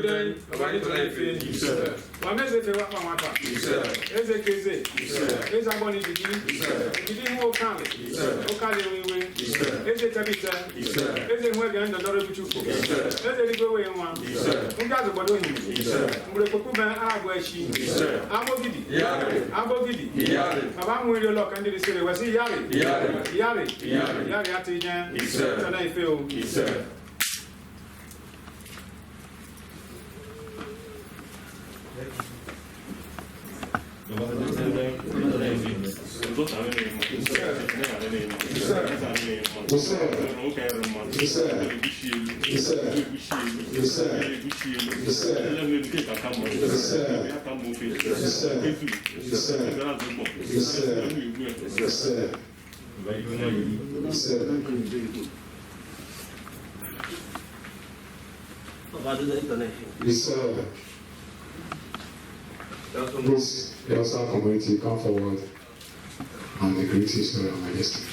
Dein, aber nicht drei Fehlen. One message to what my mother. As a case, as I'm going to be, you won't come. Okay, we win. As a tabita, as a way and another two. As a little way one. Who got the bottom? Murakuba, Agbor'S, Agbor'S, I'm with your lock under the city. Was he Yari? Yari, and I feel. Please, the Hausa community, come forward and the great history of Majesty.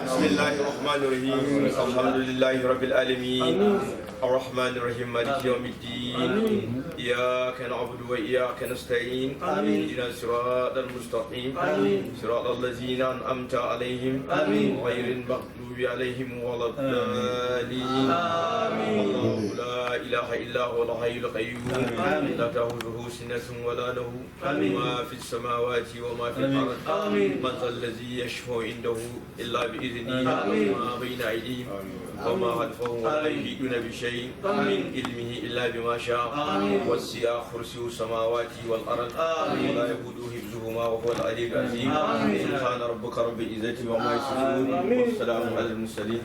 بسم الله الرحمن الرحيم الحمد لله رب العالمين الرحمن الرحيم مالك يوم الدين إياك نعبد وإياك نستعين اهدنا الصراط المستقيم صراط الذين أنعمت عليهم غير المغضوب عليهم ولا الضالين الله لا إله إلا هو الحي القيوم لا تأخذه سنة ولا نوم ما في السماوات وما في الأرض من ذا الذي يشفع عنده إلا بإذنه ما بين أيديهم وما خلفهم ولا يحيطون بشيء من علمه إلا بما شاء وسع كرسيه السماوات والأرض ولا يؤوده حفظهما وهو العلي العظيم سبحان ربك رب العزة وما يصفون والسلام على المرسلين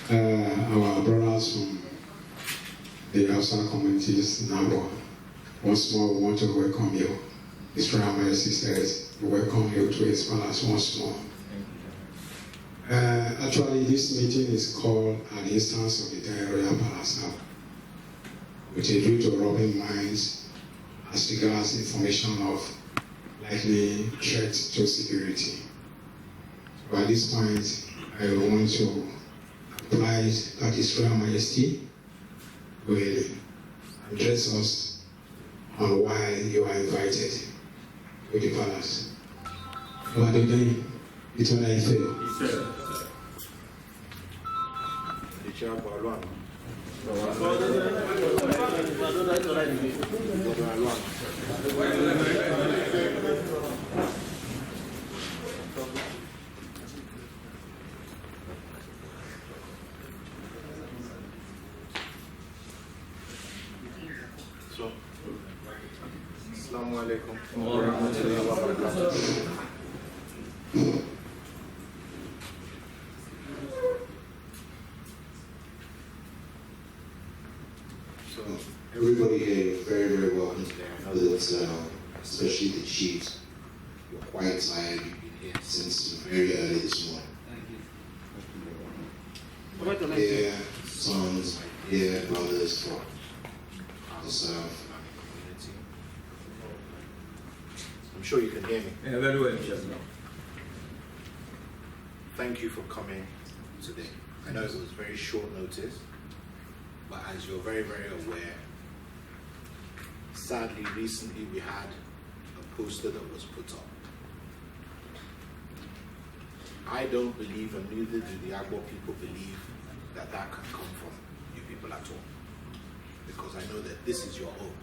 Our brothers from the Hausa communities now, once more we want to welcome you. His Royal Majesty says, we welcome you to his palace once more. Actually, this meeting is called an instance of the Dein Royal Palace now, with a view to rubbing minds as regards information of likely threat to security. So at this point, I want to apply that His Royal Majesty will address us on why you are invited to the palace. But again, it's when I fail. Assalamu alaikum wa rahmatullahi wa barakatuh. So everybody here, very, very welcome today. I know that especially the chiefs, you're quite tired. You've been here since very early this morning. Thank you. My dear sons, my dear brothers from the South Fulani community. I'm sure you can hear me. Yeah, very well. Thank you for coming today. I know it was very short notice, but as you're very, very aware, sadly, recently we had a poster that was put up. I don't believe, and neither do the Agbor people believe, that that can come from you people at all. Because I know that this is your home.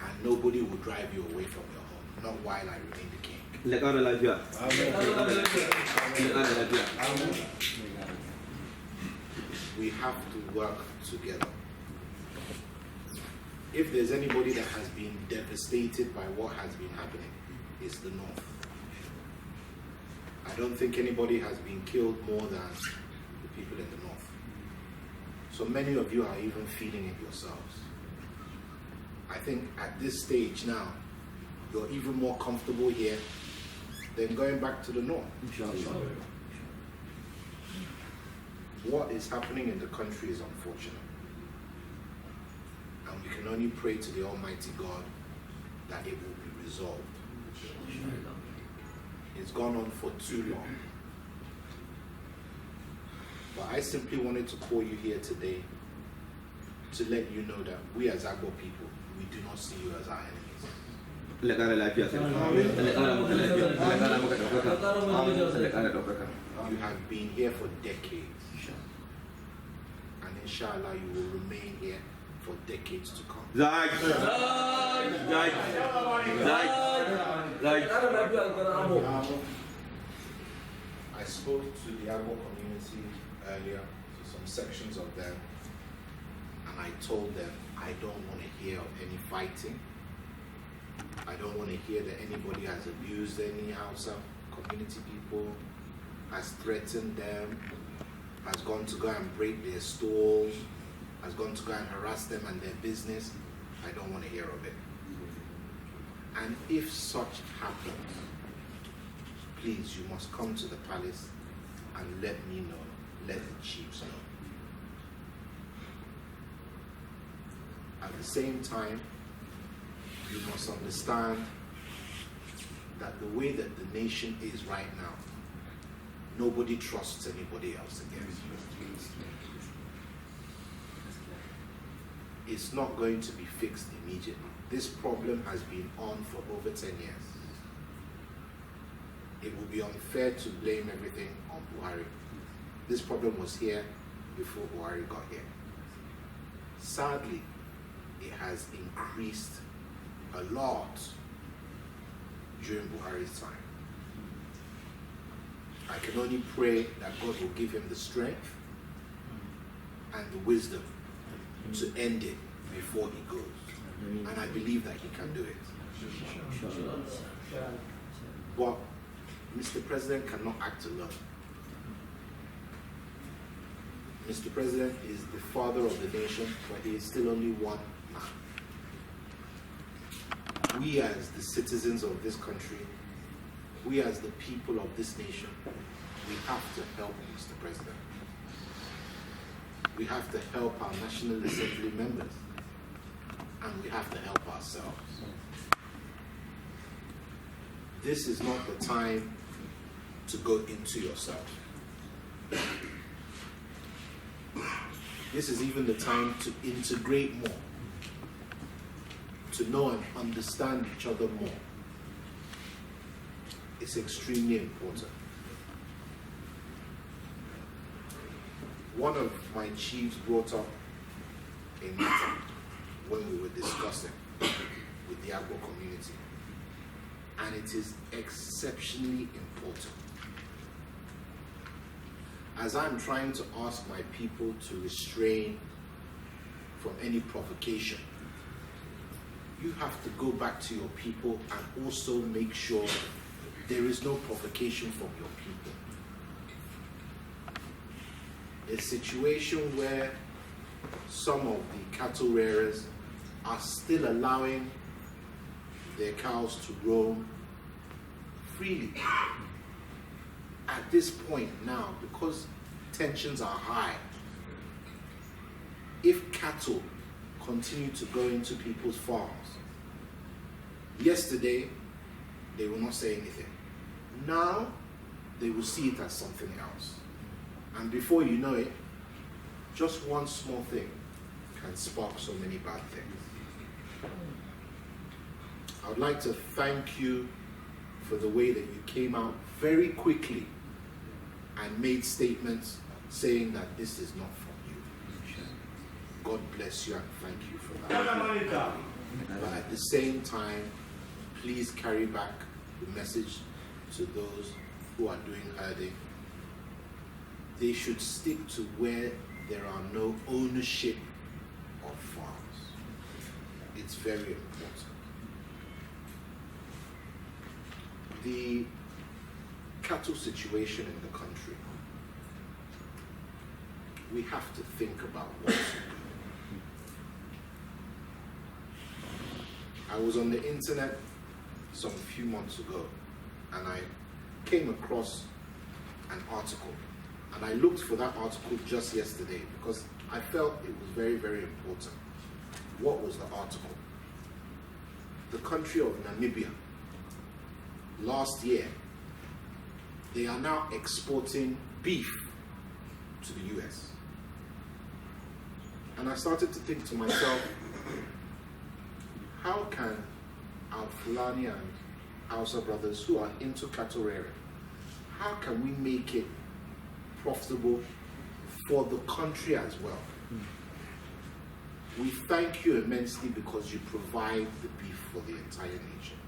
And nobody will drive you away from your home, not while I remain the king. We have to work together. If there's anybody that has been devastated by what has been happening, it's the North. I don't think anybody has been killed more than the people in the North. So many of you are even feeling it yourselves. I think at this stage now, you're even more comfortable here than going back to the North. What is happening in the country is unfortunate. And we can only pray to the Almighty God that it will be resolved. It's gone on for too long. But I simply wanted to call you here today to let you know that we as Agbor people, we do not see you as our enemies. You have been here for decades. And inshallah, you will remain here for decades to come. I spoke to the Agbor'S community earlier, to some sections of them, and I told them I don't want to hear of any fighting. I don't want to hear that anybody has abused any Hausa community people, has threatened them, has gone to go and break their stalls, has gone to go and harass them and their business. I don't want to hear of it. And if such happens, please, you must come to the palace and let me know, let the chiefs know. At the same time, you must understand that the way that the nation is right now, nobody trusts anybody else again. It's not going to be fixed immediately. This problem has been on for over 10 years. It would be unfair to blame everything on Buhari. This problem was here before Buhari got here. Sadly, it has increased a lot during Buhari's time. I can only pray that God will give him the strength and the wisdom to end it before he goes. And I believe that he can do it. But Mr. President cannot act alone. Mr. President is the father of the nation, but he is still only one man. We as the citizens of this country, we as the people of this nation, we have to help Mr. President. We have to help our National Assembly members. And we have to help ourselves. This is not the time to go into yourself. This is even the time to integrate more, to know and understand each other more. It's extremely important. One of my chiefs brought up a matter when we were discussing with the Agbor community, and it is exceptionally important. As I'm trying to ask my people to restrain from any provocation, you have to go back to your people and also make sure there is no provocation from your people. A situation where some of the cattle rearers are still allowing their cows to roam freely. At this point now, because tensions are high, if cattle continue to go into people's farms, yesterday they will not say anything. Now they will see it as something else. And before you know it, just one small thing can spark so many bad things. I would like to thank you for the way that you came out very quickly and made statements saying that this is not from you. God bless you and thank you for that. But at the same time, please carry back the message to those who are doing herding. They should stick to where there are no ownership of farms. It's very important. The cattle situation in the country, we have to think about what to do. I was on the internet some few months ago and I came across an article, and I looked for that article just yesterday because I felt it was very, very important. What was the article? The country of Namibia, last year, they are now exporting beef to the US. And I started to think to myself, how can our Fulani and Hausa brothers who are into cattle rearing, how can we make it profitable for the country as well? We thank you immensely because you provide the beef for the entire nation.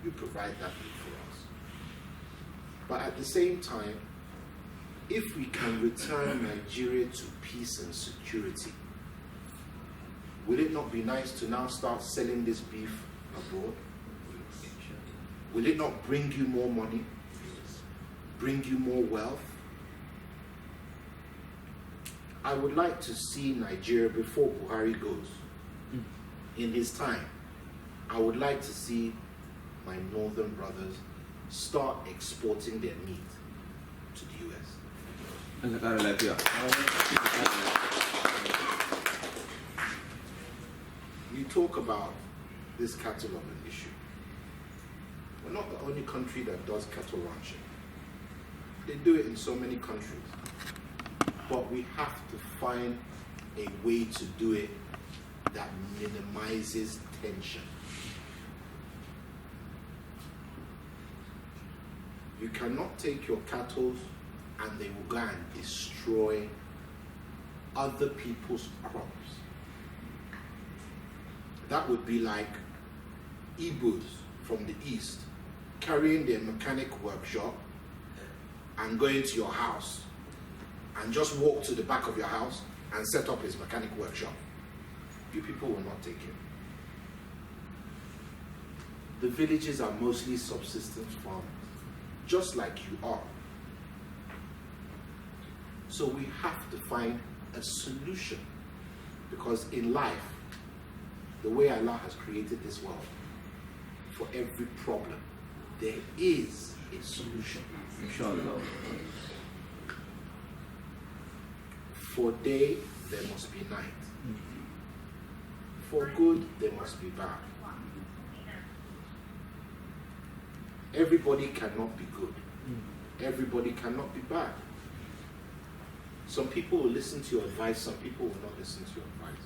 You provide that beef for us. But at the same time, if we can return Nigeria to peace and security, will it not be nice to now start selling this beef abroad? Will it not bring you more money? Bring you more wealth? I would like to see Nigeria before Buhari goes. In his time, I would like to see my northern brothers start exporting their meat to the US. We talk about this cattle of an issue. We're not the only country that does cattle ranching. They do it in so many countries. But we have to find a way to do it that minimizes tension. You cannot take your cattle and they will go and destroy other people's crops. That would be like Igbos from the east carrying their mechanic workshop and going to your house and just walk to the back of your house and set up his mechanic workshop. You people will not take it. The villages are mostly subsistence farmers, just like you are. So we have to find a solution, because in life, the way Allah has created this world, for every problem, there is a solution. Inshallah. For day, there must be night. For good, there must be bad. Everybody cannot be good. Everybody cannot be bad. Some people will listen to your advice, some people will not listen to your advice.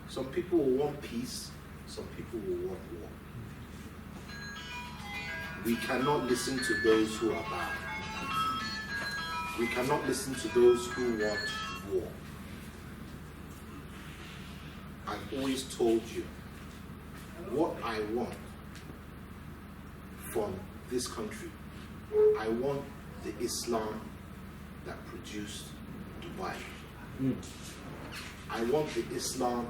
Some people will want peace, some people will want war. We cannot listen to those who are bad. We cannot listen to those who want war. I've always told you what I want from this country. I want the Islam that produced Dubai. I want the Islam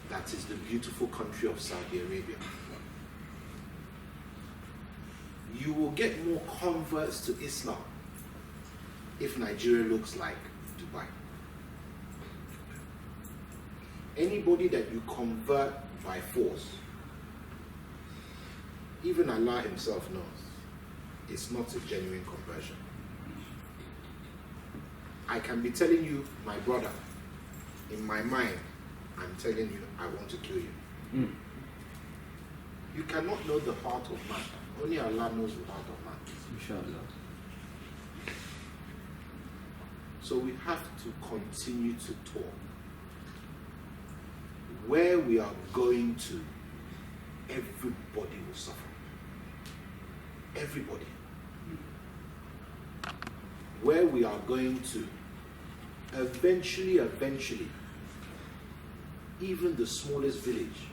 that is the beautiful country of Saudi Arabia. You will get more converts to Islam if Nigeria looks like Dubai. Anybody that you convert by force, even Allah himself knows, it's not a genuine conversion. I can be telling you, my brother, in my mind, I'm telling you, I want to kill you. You cannot know the heart of man. Only Allah knows the heart of man. Inshallah. So we have to continue to talk. Where we are going to, everybody will suffer. Everybody. Where we are going to, eventually, even the smallest village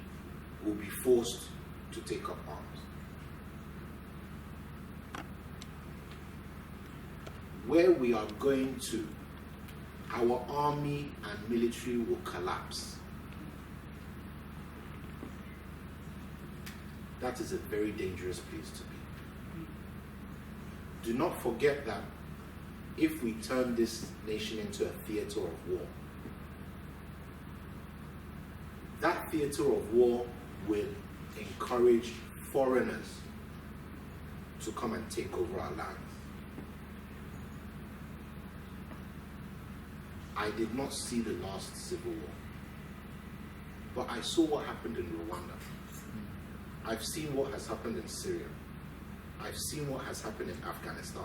will be forced to take up arms. Where we are going to, our army and military will collapse. That is a very dangerous place to be. Do not forget that if we turn this nation into a theater of war, that theater of war will encourage foreigners to come and take over our lands. I did not see the last civil war, but I saw what happened in Rwanda. I've seen what has happened in Syria. I've seen what has happened in Afghanistan.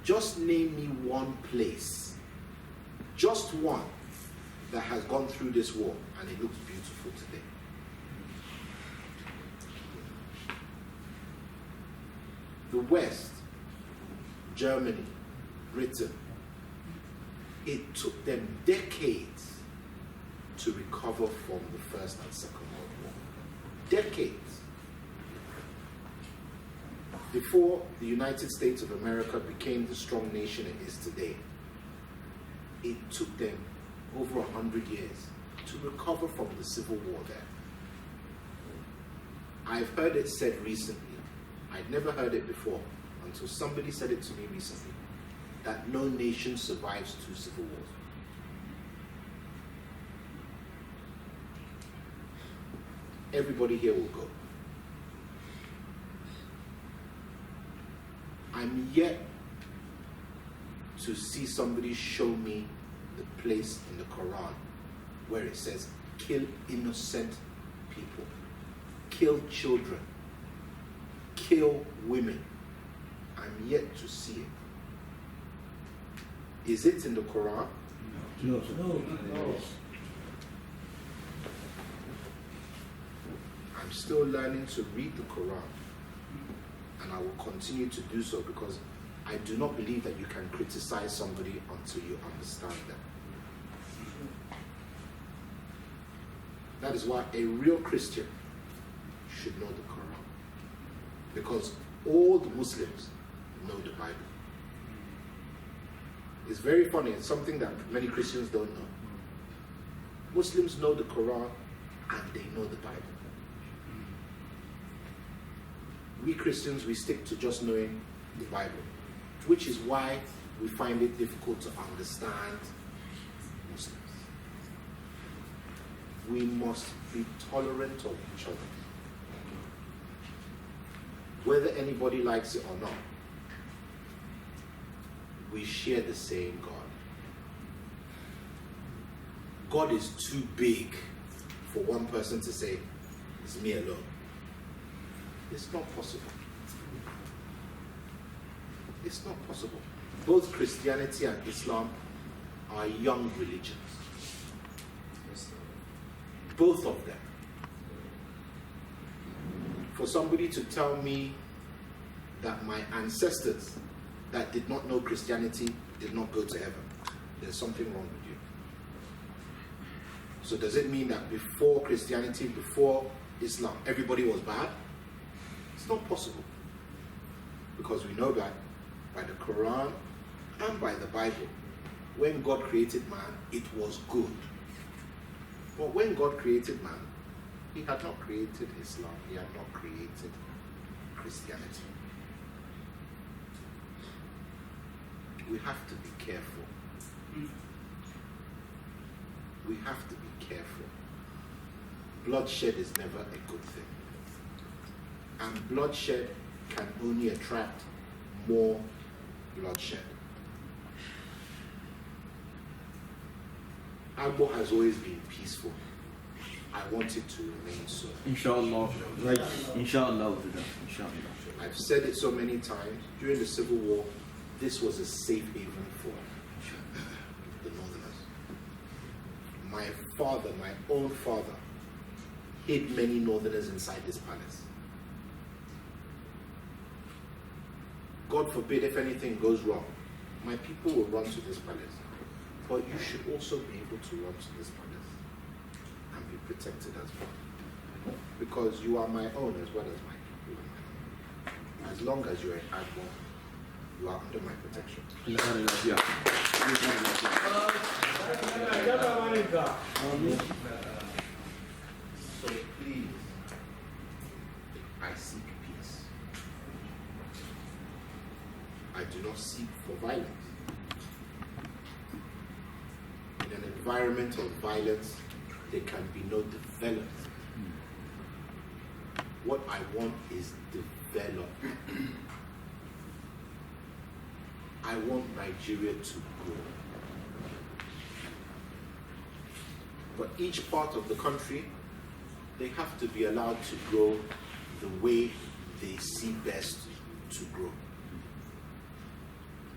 Just name me one place, just one, that has gone through this war and it looks beautiful today. The West, Germany, Britain, it took them decades to recover from the First and Second World War. Decades. Before the United States of America became the strong nation it is today, it took them over 100 years to recover from the civil war there. I've heard it said recently, I'd never heard it before until somebody said it to me recently, that no nation survives 2 civil wars. Everybody here will go. I'm yet to see somebody show me the place in the Quran where it says, kill innocent people, kill children, kill women. I'm yet to see it. Is it in the Quran? No. I'm still learning to read the Quran, and I will continue to do so because I do not believe that you can criticize somebody until you understand them. That is why a real Christian should know the Quran, because all the Muslims know the Bible. It's very funny, it's something that many Christians don't know. Muslims know the Quran and they know the Bible. We Christians, we stick to just knowing the Bible, which is why we find it difficult to understand Muslims. We must be tolerant of each other, whether anybody likes it or not. We share the same God. God is too big for one person to say, it's me alone. It's not possible. It's not possible. Both Christianity and Islam are young religions. Both of them. For somebody to tell me that my ancestors that did not know Christianity did not go to heaven, there's something wrong with you. So does it mean that before Christianity, before Islam, everybody was bad? It's not possible. Because we know that by the Quran and by the Bible, when God created man, it was good. But when God created man, he had not created Islam, he had not created Christianity. We have to be careful. We have to be careful. Bloodshed is never a good thing. And bloodshed can only attract more bloodshed. Agbor'S has always been peaceful. I want it to remain so. Inshallah. Right. Inshallah. Inshallah. I've said it so many times. During the Civil War, this was a safe haven for the Northerners. My father, my own father, hid many Northerners inside this palace. God forbid if anything goes wrong, my people will run to this palace. But you should also be able to run to this palace and be protected as well. Because you are my own as well as my people. As long as you're an Agbor'S, you are under my protection. So please, I seek peace. I do not seek for violence. In an environment of violence, there can be no development. What I want is development. I want Nigeria to grow. But each part of the country, they have to be allowed to grow the way they see best to grow.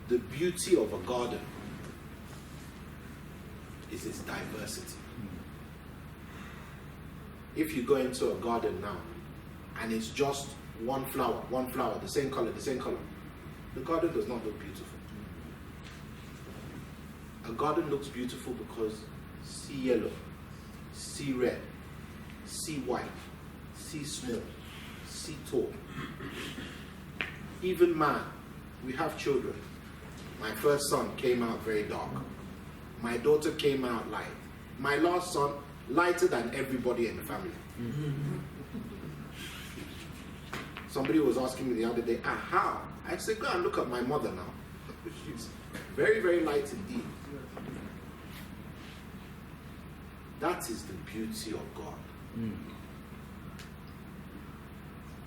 The beauty of a garden is its diversity. If you go into a garden now and it's just one flower, the same color, the garden does not look beautiful. A garden looks beautiful because see yellow, see red, see white, see small, see tall. Even man, we have children. My first son came out very dark. My daughter came out light. My last son, lighter than everybody in the family. Somebody was asking me the other day, how? I said, go and look at my mother now. She's very, very light indeed. That is the beauty of God.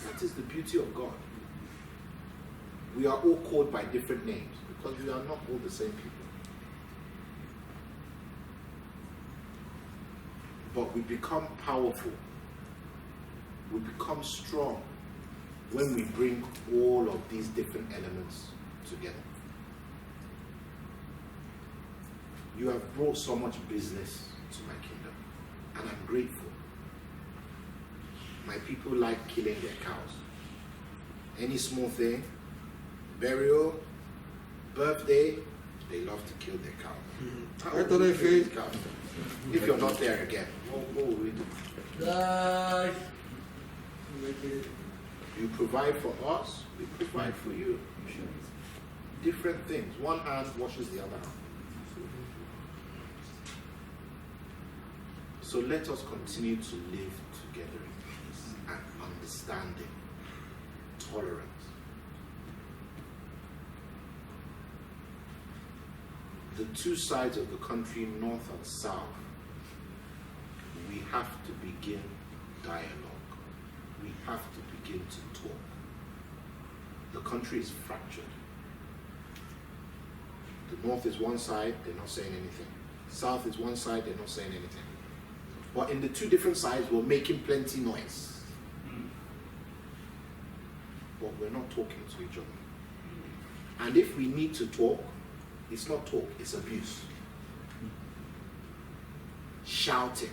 That is the beauty of God. We are all called by different names because we are not all the same people. But we become powerful. We become strong when we bring all of these different elements together. You have brought so much business to my kingdom, and I'm grateful. My people like killing their cows. Any small thing, burial, birthday, they love to kill their cows. How will we kill these cows? If you're not there again, what will we do? You provide for us, we provide for you. Different things. One hand washes the other hand. So let us continue to live together in peace and understanding, tolerance. The two sides of the country, north and south, we have to begin dialogue. We have to begin to talk. The country is fractured. The north is one side, they're not saying anything. South is one side, they're not saying anything. But in the two different sides, we're making plenty noise. But we're not talking to each other. And if we need to talk, it's not talk, it's abuse. Shouting.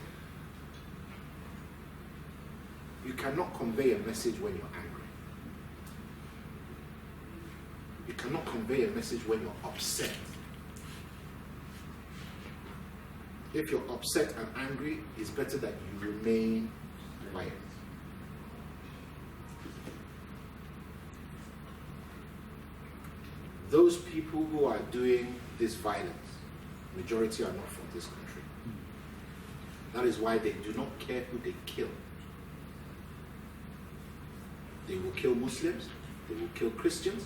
You cannot convey a message when you're angry. You cannot convey a message when you're upset. If you're upset and angry, it's better that you remain quiet. Those people who are doing this violence, majority are not from this country. That is why they do not care who they kill. They will kill Muslims, they will kill Christians.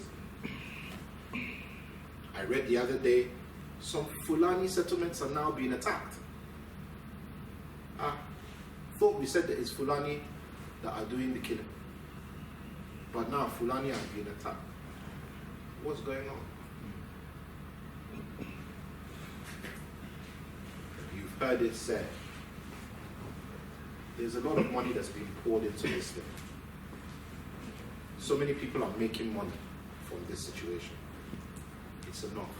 I read the other day, some Fulani settlements are now being attacked. Thought we said that it's Fulani that are doing the killing. But now Fulani are being attacked. What's going on? You've heard it said there's a lot of money that's been poured into this thing. So many people are making money from this situation. It's enough.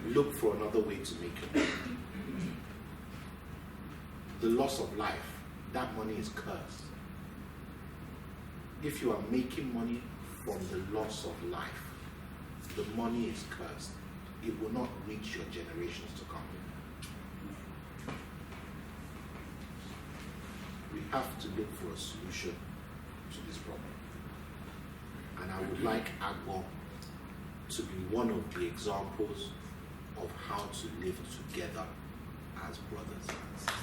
Look for another way to make it. The loss of life, that money is cursed. If you are making money from the loss of life, the money is cursed. It will not reach your generations to come. We have to look for a solution to this problem. And I would like Agbor to be one of the examples of how to live together as brothers.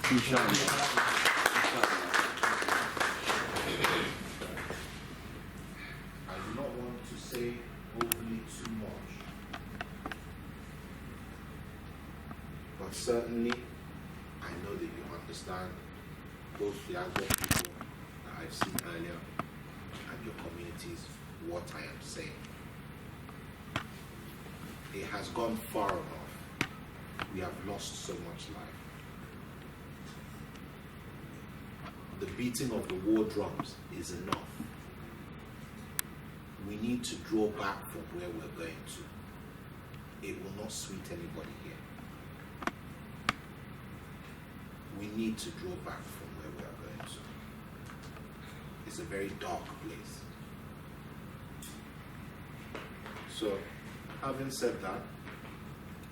I do not want to say overly too much, but certainly I know that you understand both the Agbor'S people that I've seen earlier and your communities what I am saying. It has gone far enough. We have lost so much life. The beating of the war drums is enough. We need to draw back from where we're going to. It will not sweet anybody here. We need to draw back from where we are going to. It's a very dark place. So, having said that,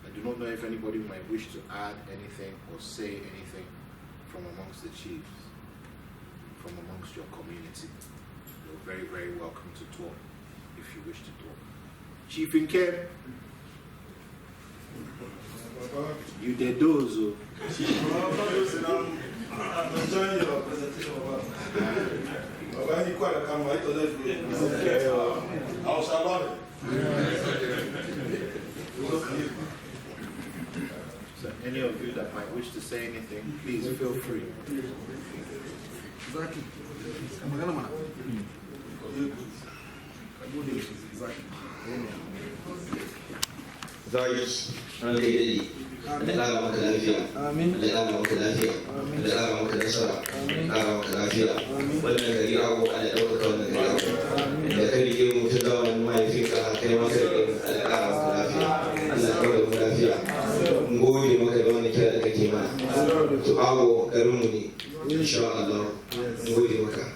I do not know if anybody might wish to add anything or say anything from amongst the chiefs, from amongst your community. You're very, very welcome to talk if you wish to talk. Chief Nkem, you did those. I'm enjoying your presentation. So any of you that might wish to say anything, please feel free. Allah ƙara maka lafiya, Allah ƙara maka lafiya, Allah ƙara maka nasara, ƙara maka lafiya. Wannan gari Agbo Allah ɗaukaka wannan gari Agbo. Da ka rike mu ta zamanin mahaifinka kai maka rike mu Allah ƙara maka lafiya, Allah ƙara maka lafiya. Mun gode maka da wannan kira da kake mana. To Agbo garinmu ne, insha Allah. Mun gode maka.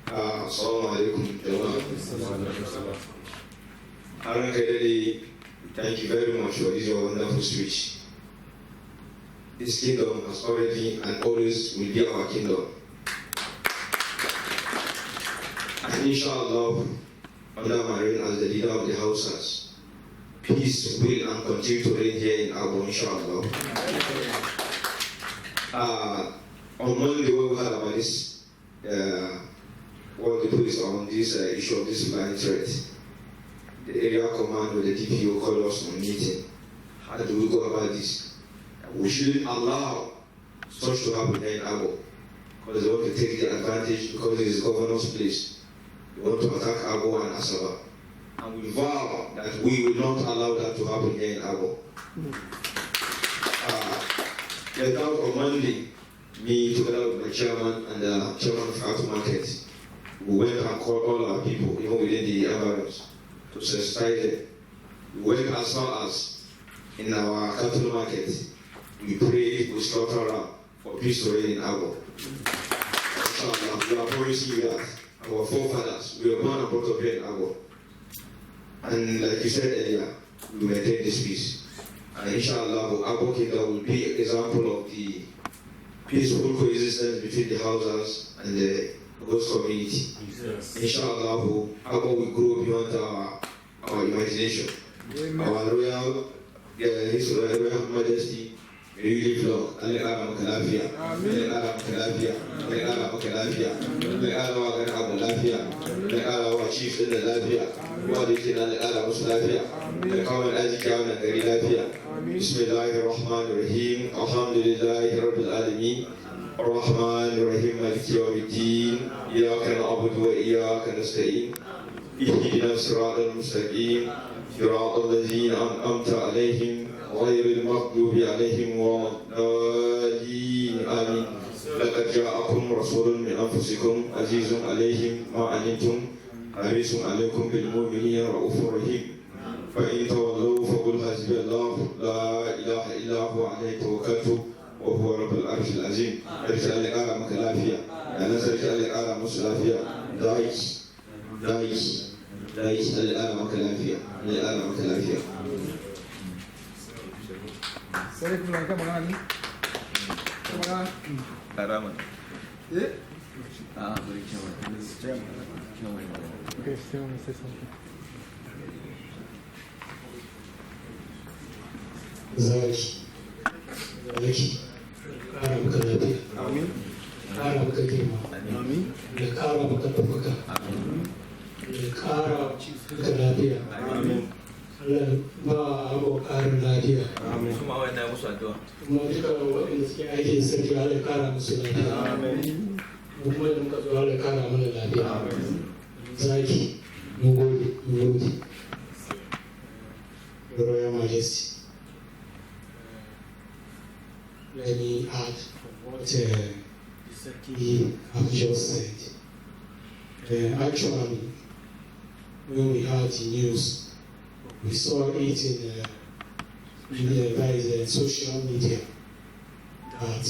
Assalamu alaikum jama'a. An kai dade. Thank you very much for this wonderful speech. This kingdom has already and always will be our kingdom. And inshallah, under my reign as the leader of the houses, peace will and continue to reign here in Agbo, inshallah. On Monday, we heard about this, what the police on this issue of this Fulani threat. The area command or the DPO called us on meeting. How do we go about this? We shouldn't allow such to happen here in Agbo, because they want to take the advantage because it is governor's place. They want to attack Agbo and Asaba. And we vow that we will not allow that to happen here in Agbo. Like out on Monday, me together with my chairman and the chairman of Art Market, we went and called all our people, even within the environs, to sensitize them. We went as far as in our cattle market. We pray, we slaughter ram for peace to reign in Agbo. We are promising you that our forefathers, we were born and brought up here in Agbo. And like you said earlier, we maintain this peace. And inshallah, Agbo Kingdom will be an example of the peaceful coexistence between the houses and the Agbo's community. Yes. Inshallah, Agbo will grow beyond our imagination. Our royal, His Royal Majesty, really flow. Allah ƙara maka lafiya, Allah ƙara maka lafiya, Allah ƙara maka lafiya, Allah ƙara wa garin Agbo lafiya, Allah ƙara wa chief ɗin da lafiya, wa da yake na Allah ƙara musu lafiya, Allah kawo da arziki a wannan gari lafiya. Bismillahir Rahmanir Rahim, Alhamdulillahi Rabbil Alamin. الرحمن الرحيم مالك يوم الدين إياك نعبد وإياك نستعين اهدنا الصراط المستقيم صراط الذين أنعمت عليهم غير المغضوب عليهم ولا الضالين آمين. لقد جاءكم رسول من أنفسكم عزيز عليهم ما عنتم حريص عليكم بالمؤمنين رؤوف رحيم. فإن تولوا فقل حسبي الله لا إله إلا هو عليه توكلت وهو رب العرش العظيم. ارجع لك على مكلافيا أنا ارجع لك على مسلافيا دايس الآن مكلافيا الآن مكلافيا. Sorry, Fulani, come on. Haraman. Yeah? Boleh chairman. Okay, still want to say something. Zaki, ƙara maka lafiya, ƙara maka girma, da ƙara maka ɗaukaka, da ƙara maka lafiya. Allah ba abu ƙarin lafiya. Semua awak nak musuh tu. Kuma duka waɗanda suke aikin sarki Allah ya ƙara musu lafiya. Kuma da muka zo Allah ya ƙara mana lafiya. Zaki, mun gode. Your Royal Majesty. Let me add what he have just said. Actually, when we heard the news, we saw it in the social media that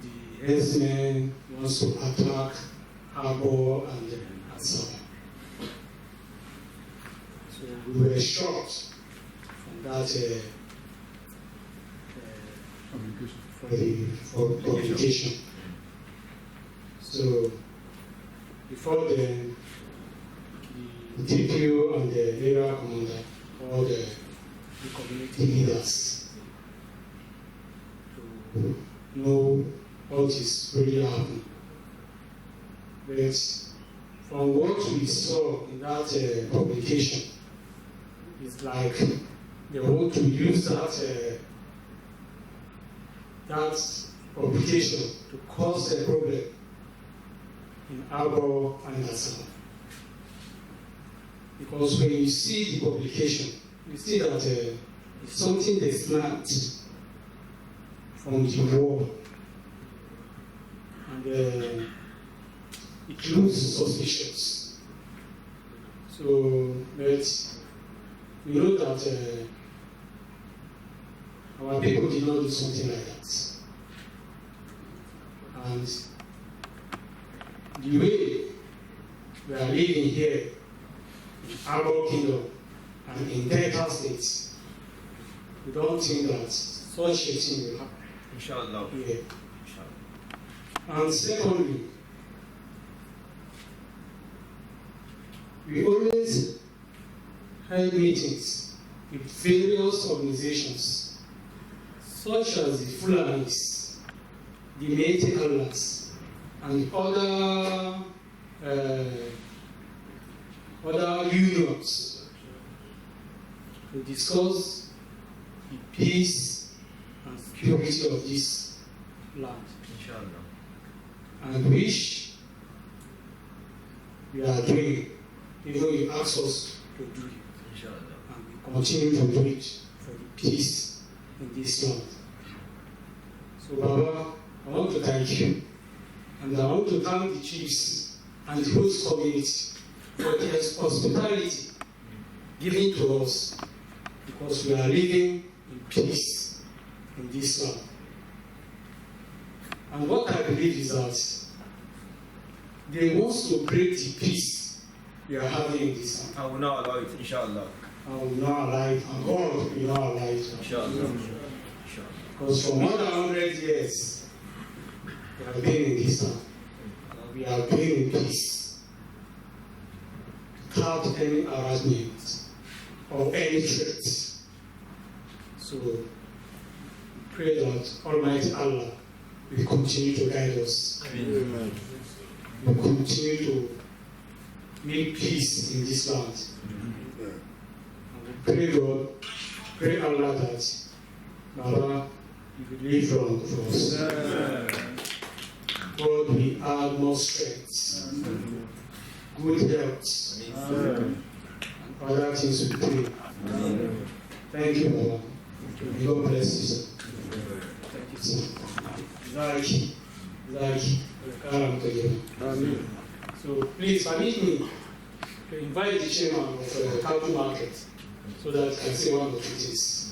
the herdsmen wants to attack Agbor'S and Assam. So we were shocked from that for publication. So before then, the DPO and the area commander called the community leaders to know what is really happening. But from what we saw in that publication, it's like they want to use that publication to cause a problem in Agbor'S and Assam. Because when you see the publication, you see that it's something they snapped from the war, and it looks suspicious. So, but we know that our people did not do something like that. And the way we are living here in Agbor'S Kingdom and in Delta States, we don't think that such a thing will happen. Inshallah. Yeah. And secondly, we always held meetings with various organizations, such as the Fulanis, the Metekalans, and other unions to discuss the peace and security of this land. Inshallah. And which we are doing, even you ask us to do it. Inshallah. And we continue to do it for the peace in this land. So Baba, I want to thank you. And I want to thank the chiefs and the host community for their hospitality given to us, because we are living in peace in this land. And what I believe is that they want to break the peace we are having in this land. I will not allow it, inshallah. I will not allow it, and God will not allow it. Inshallah. Because for more than 100 years, we have been in this land. We have been in peace, without any harassment or any threat. So we pray that Almighty Allah will continue to guide us. Amen. Will continue to make peace in this land. And we pray God, pray Allah that Baba, you will live long for us. God will add more strength, good health, and other things we pray. Thank you, Baba. God bless you, sir. Zaki. So please permit me to invite the chairman of the capital market so that I can say one of the things.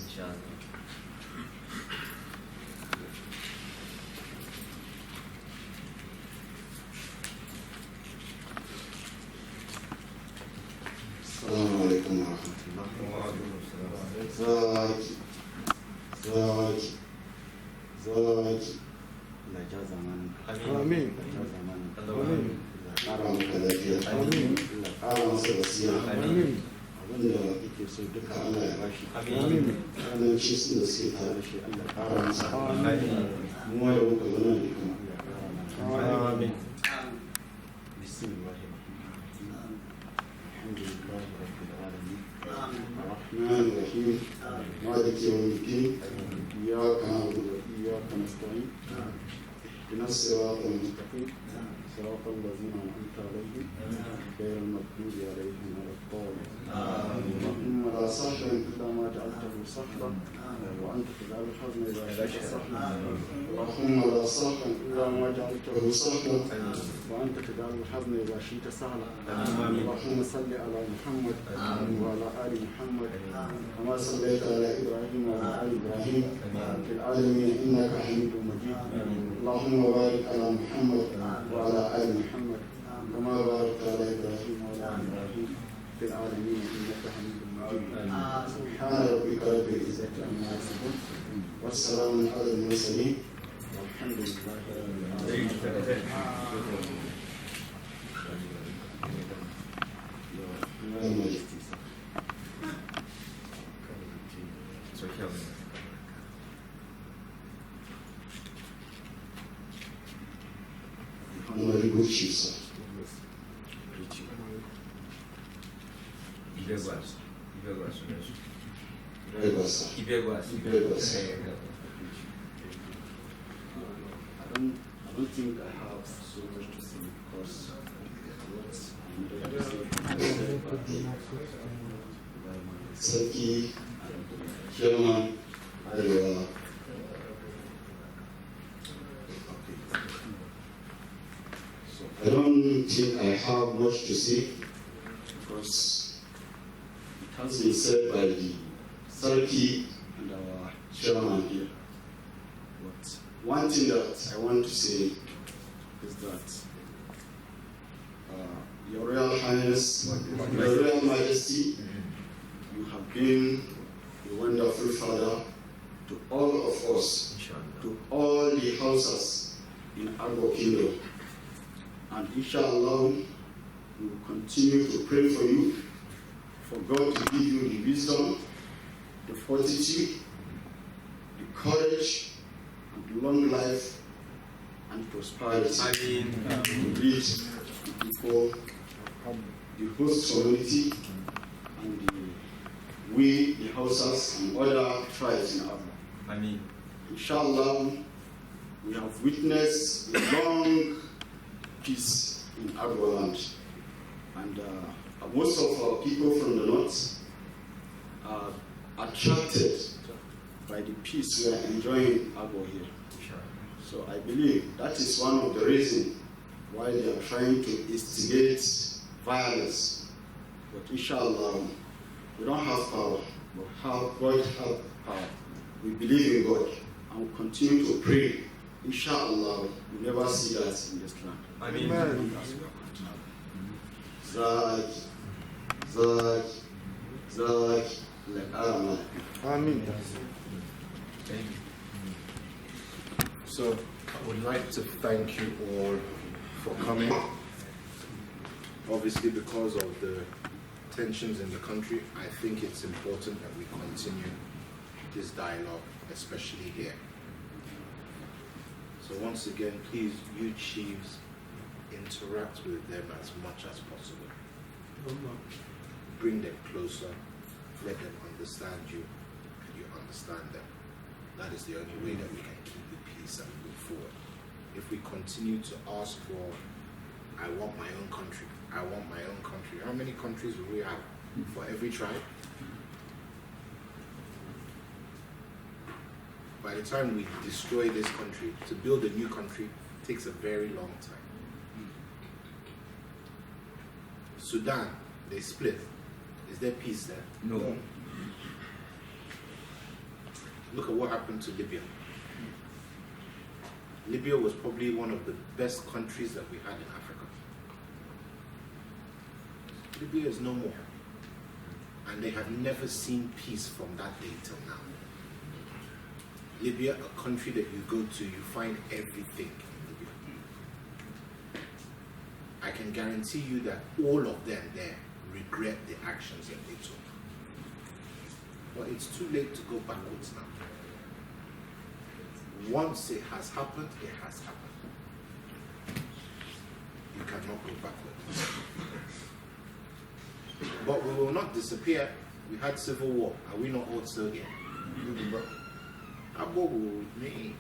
Assalamu alaikum wa rahmatullah. Zaki. Amin. Ƙara maka lafiya. Ƙara masa basira. Wanda yake so duka Allah ya bashi. Ranar shi da suke tare da shi Allah ƙara masa. Mu ma da muka zama da kuma. Amin. الرحمن الرحيم مالك يوم الدين إياك نعبد وإياك نستعين اهدنا الصراط المستقيم صراط الذين أنعمت عليهم غير المغضوب عليهم ولا الضالين اللهم لا سهلا إلا ما جعلته سهلا وأنت تجعل الحزن إذا شئت سهلا اللهم لا سهلا إلا ما جعلته سهلا وأنت تجعل الحزن إذا شئت سهلا اللهم صل على محمد وعلى آل محمد كما صليت على إبراهيم وعلى آل إبراهيم في العالمين إنك حميد مجيد اللهم بارك على محمد وعلى آل محمد كما باركت على إبراهيم وعلى آل إبراهيم في العالمين إنك حميد مجيد سبحان ربك رب العزة عما يصفون والسلام على المرسلين والحمد لله رب العالمين. Honorable Chief, sir. I don't think I have so much to say because Saki, Chairman, I don't think I have much to say because it has been said by the Sarki and our chairman here. But one thing that I want to say is that Your Royal Highness, Your Royal Majesty, you have been a wonderful father to all of us, to all the houses in Agbor'S Kingdom. And inshallah, we will continue to pray for you, for God to give you the wisdom, the fortitude, the courage, and long life and prosperity to lead the people, the host community, and the houses and other tribes in Agbor'S. Inshallah, we have witnessed a long peace in Agbor'S land, and most of our people from the north are attracted by the peace we are enjoying in Agbor'S here. So I believe that is one of the reasons why they are trying to instigate violence. But inshallah, we don't have power, but God have power. We believe in God and we continue to pray. Inshallah, we never see that in this land. Amen. Amen. So I would like to thank you all for coming. Obviously, because of the tensions in the country, I think it's important that we continue this dialogue, especially here. So once again, please, you chiefs, interact with them as much as possible. Bring them closer, let them understand you, and you understand them. That is the only way that we can keep the peace and move forward. If we continue to ask for, I want my own country, I want my own country. How many countries will we have for every tribe? by the time we destroy this country, to build a new country takes a very long time. Sudan, they split. Is there peace there? No. Look at what happened to Libya. Libya was probably one of the best countries that we had in Africa. Libya is no more. And they have never seen peace from that day till now. Libya, a country that you go to, you find everything in Libya. I can guarantee you that all of them there regret the actions that they took. But it's too late to go backwards now. Once it has happened, it has happened. You cannot go backwards. But we will not disappear. We had civil war. Are we not all still here? Agbor'S will remain.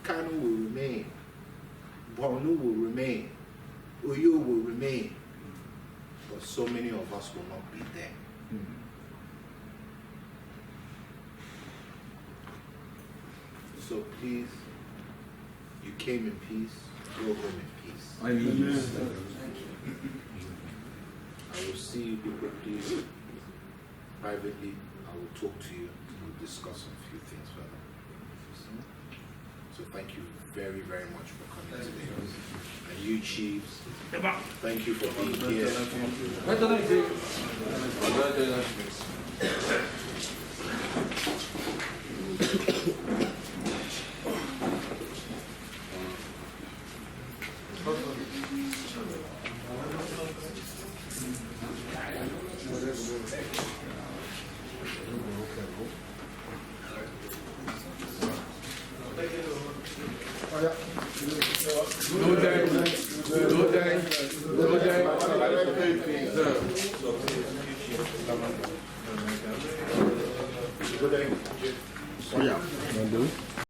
Kanu will remain. Borno will remain. Oyo will remain. But so many of us will not be there. So please, you came in peace, go home in peace. Amen. I will see you people, please. Privately, I will talk to you. We'll discuss a few things further. So thank you very, very much for coming today. And you chiefs, thank you for being here. No day. Good day. Yeah.